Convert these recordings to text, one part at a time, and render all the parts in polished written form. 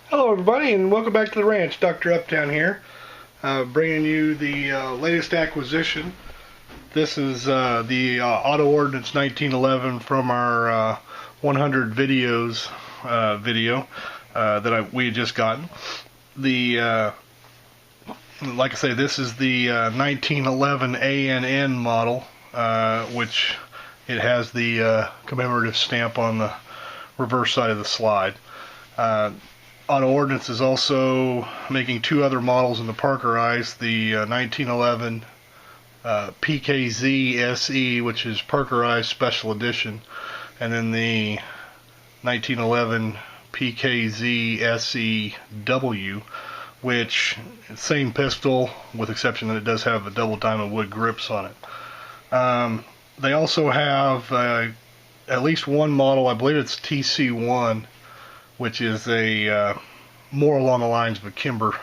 Hello everybody and welcome back to the ranch. Dr. Uptown here, bringing you the latest acquisition. This is the Auto Ordnance 1911 from our 100 videos video that we had just gotten. Like I say, this is the 1911 ANN model, which it has the commemorative stamp on the reverse side of the slide. Auto Ordnance is also making two other models in the parkerized, the 1911 PKZ SE, which is parkerized special edition, and then the 1911 PKZ SEW, which same pistol with exception that it does have a double diamond wood grips on it. They also have at least one model, I believe it's TC1, which is a more along the lines of a Kimber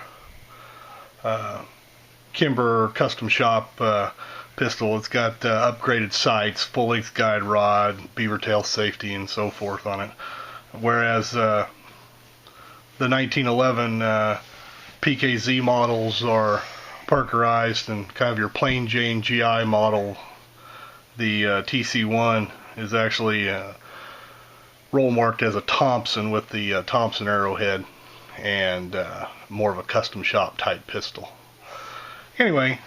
custom shop pistol. It's got upgraded sights, full-length guide rod, beaver tail safety, and so forth on it. Whereas the 1911 PKZ models are parkerized and kind of your plain Jane GI model. The TC1 is actually roll marked as a Thompson with the Thompson arrowhead and more of a custom shop type pistol. Anyway,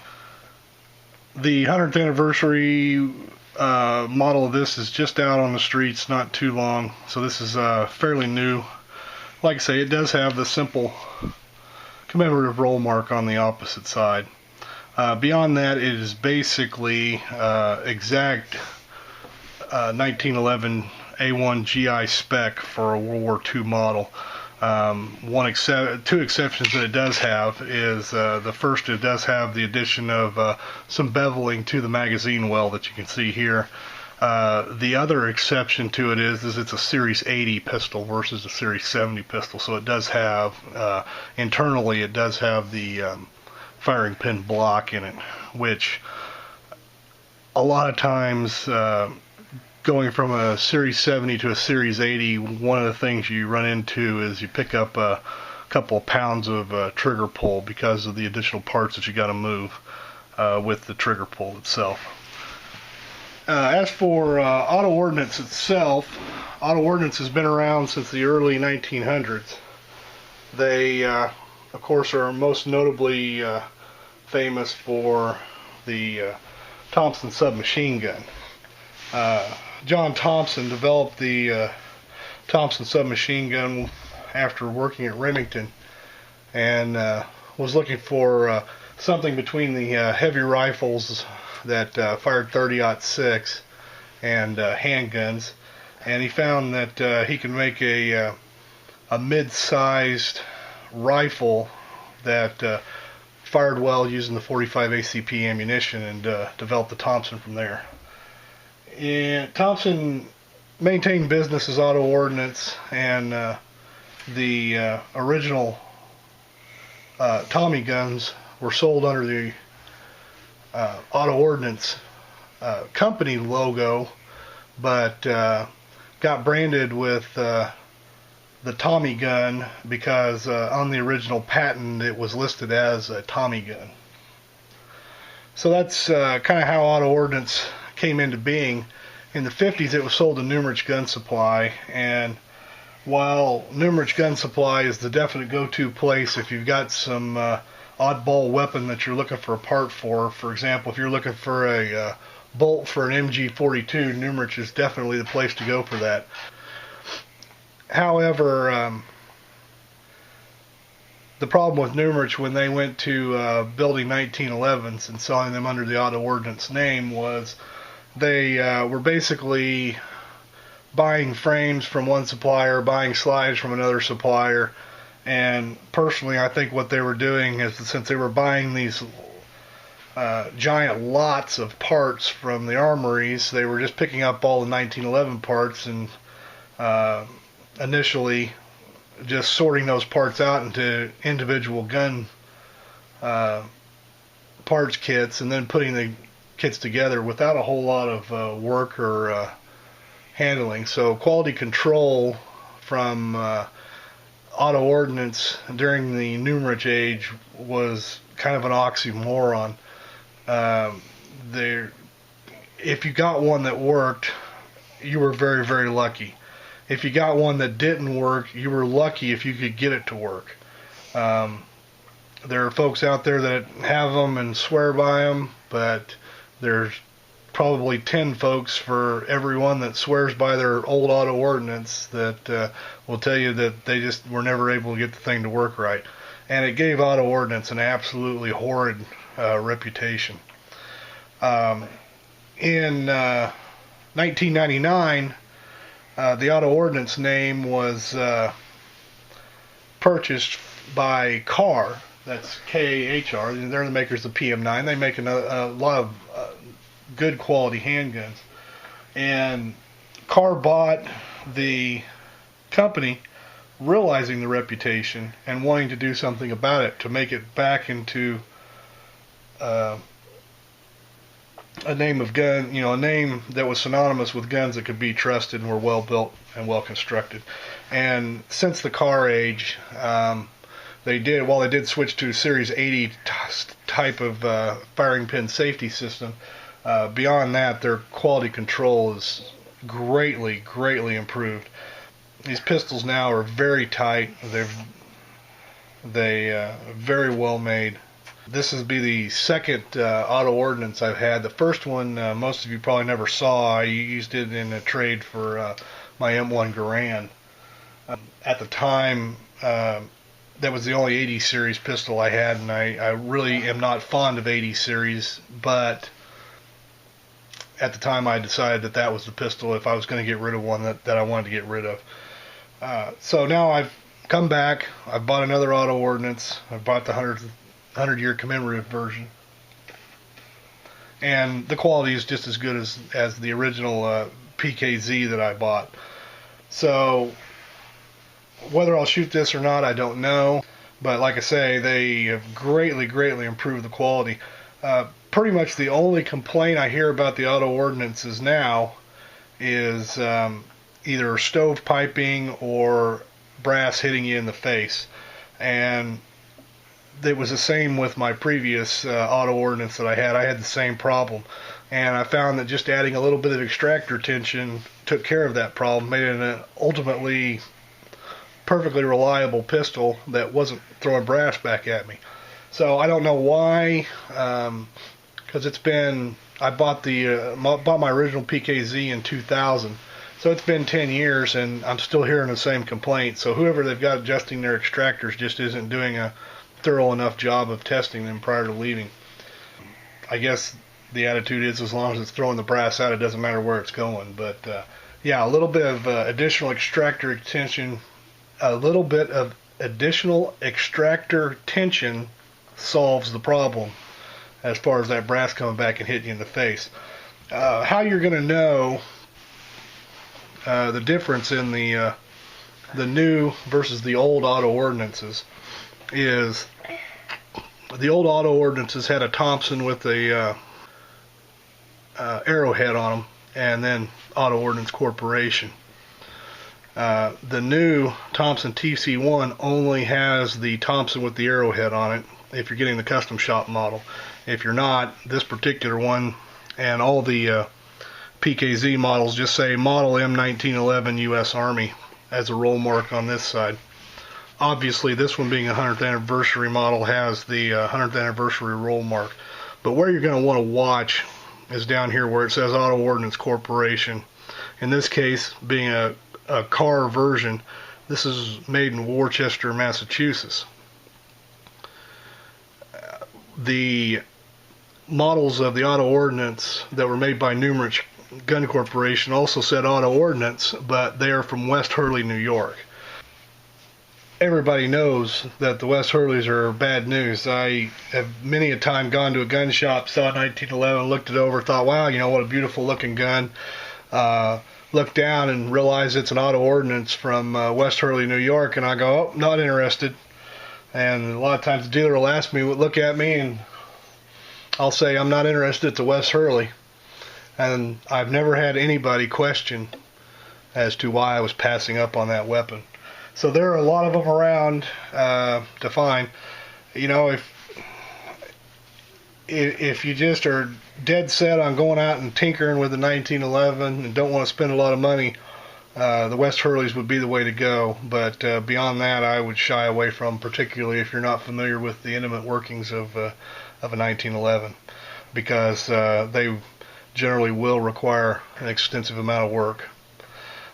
the 100th anniversary model of this is just out on the streets, not too long, so this is fairly new. Like I say, it does have the simple commemorative roll mark on the opposite side. Beyond that, it is basically exact 1911 A1 GI spec for a World War II model. Two exceptions that it does have is the first, it does have the addition of some beveling to the magazine well that you can see here. The other exception to it is it's a Series 80 pistol versus a Series 70 pistol, so it does have internally it does have the firing pin block in it, which a lot of times going from a Series 70 to a Series 80, one of the things you run into is you pick up a couple of pounds of trigger pull because of the additional parts that you got to move with the trigger pull itself. As for Auto Ordnance itself, Auto Ordnance has been around since the early 1900s. They, of course, are most notably famous for the Thompson submachine gun. John Thompson developed the Thompson submachine gun after working at Remington and was looking for something between the heavy rifles that fired 30-06 and handguns, and he found that he could make a mid-sized rifle that fired well using the 45 ACP ammunition, and developed the Thompson from there. And Thompson maintained business as Auto Ordnance, and the original Tommy guns were sold under the Auto Ordnance company logo, but got branded with the Tommy gun because on the original patent it was listed as a Tommy gun. So that's kind of how Auto Ordnance came into being. In the 50s it was sold to Numerich Gun Supply, and while Numerich Gun Supply is the definite go-to place if you've got some oddball weapon that you're looking for a part for example, if you're looking for a bolt for an MG42, Numerich is definitely the place to go for that. However, the problem with Numerich when they went to building 1911s and selling them under the Auto Ordnance name was they were basically buying frames from one supplier, buying slides from another supplier, and personally I think what they were doing is, since they were buying these giant lots of parts from the armories, they were just picking up all the 1911 parts and initially just sorting those parts out into individual gun parts kits and then putting the kits together without a whole lot of work or handling. So quality control from auto ordnance during the Numerich age was kind of an oxymoron. If you got one that worked, you were very, very lucky. If you got one that didn't work, you were lucky if you could get it to work. There are folks out there that have them and swear by them, but there's probably 10 folks for every one that swears by their old auto ordnance that will tell you that they just were never able to get the thing to work right. And it gave auto ordnance an absolutely horrid reputation. In 1999, the auto ordnance name was purchased by Carr. That's K-A-H-R. They're the makers of PM9. They make a lot of good quality handguns. And Carr bought the company realizing the reputation and wanting to do something about it to make it back into a name of gun, a name that was synonymous with guns that could be trusted and were well built and well constructed. And since the Carr age, they did switch to Series 80 type of firing pin safety system. Beyond that, their quality control is greatly, greatly improved. These pistols now are very tight. They very well made. This will be the second auto ordnance I've had. The first one, most of you probably never saw. I used it in a trade for my M1 Garand. At the time, that was the only 80 series pistol I had, and I really am not fond of 80 series, but at the time I decided that was the pistol if I was going to get rid of one that I wanted to get rid of. So now I've come back. I bought another auto ordnance. I bought the 100-year commemorative version, and the quality is just as good as the original PKZ that I bought. So whether I'll shoot this or not, I don't know, but like I say, they have greatly, greatly improved the quality. Pretty much the only complaint I hear about the auto ordnances now is either stove piping or brass hitting you in the face. And it was the same with my previous auto ordnance that I had. I had the same problem. And I found that just adding a little bit of extractor tension took care of that problem, made it an ultimately perfectly reliable pistol that wasn't throwing brass back at me. So I don't know why, because I bought my original PKZ in 2000, so it's been 10 years and I'm still hearing the same complaint. So whoever they've got adjusting their extractors just isn't doing a thorough enough job of testing them prior to leaving. I guess the attitude is as long as it's throwing the brass out, it doesn't matter where it's going. But yeah, a little bit of additional extractor tension, solves the problem as far as that brass coming back and hitting you in the face. How you're going to know the difference in the new versus the old auto ordnances is the old auto ordnances had a Thompson with a arrowhead on them, and then Auto Ordnance Corporation. The new Thompson TC1 only has the Thompson with the arrowhead on it if you're getting the custom shop model. If you're not, this particular one and all the PKZ models just say Model M1911 U.S. Army as a roll mark on this side. Obviously, this one being a 100th anniversary model has the 100th anniversary roll mark. But where you're going to want to watch is down here where it says Auto Ordnance Corporation. In this case, being a Carr version, this is made in Worcester, Massachusetts. The models of the Auto Ordnance that were made by Numerich Gun Corporation also said Auto Ordnance, but they are from West Hurley, New York. Everybody knows that the West Hurleys are bad news. I have many a time gone to a gun shop, saw a 1911, looked it over, thought, wow, what a beautiful looking gun. Looked down and realized it's an auto ordnance from West Hurley, New York, and I go, oh, not interested. And a lot of times the dealer will ask me, look at me, and I'll say, I'm not interested, it's a West Hurley. And I've never had anybody question as to why I was passing up on that weapon. So there are a lot of them around to find. You know, if you just are dead set on going out and tinkering with the 1911 and don't want to spend a lot of money, the Westerleys would be the way to go. But beyond that, I would shy away from, particularly if you're not familiar with the intimate workings of a 1911, because they generally will require an extensive amount of work.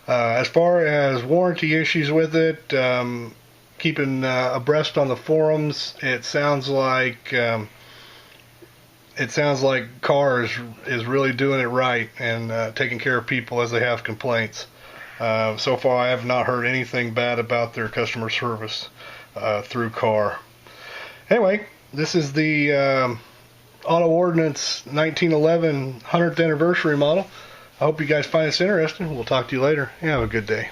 As far as warranty issues with it, keeping abreast on the forums, it sounds like Carr is really doing it right and taking care of people as they have complaints. So far, I have not heard anything bad about their customer service through Carr. Anyway, this is the Auto Ordnance 1911 100th anniversary model. I hope you guys find this interesting. We'll talk to you later. Have a good day.